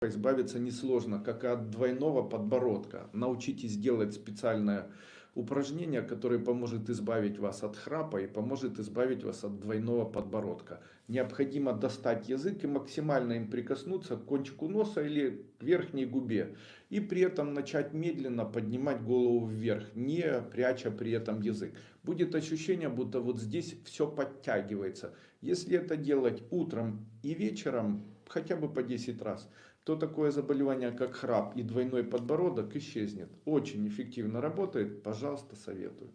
избавиться несложно, как и от двойного подбородка. Научитесь делать специальное упражнение, которое поможет избавить вас от храпа и поможет избавить вас от двойного подбородка. Необходимо достать язык и максимально им прикоснуться к кончику носа или к верхней губе. И при этом начать медленно поднимать голову вверх, не пряча при этом язык. Будет ощущение, будто вот здесь все подтягивается. Если это делать утром и вечером, хотя бы по 10 раз, то такое заболевание, как храп и двойной подбородок, исчезнет. Очень эффективно работает, пожалуйста, советую.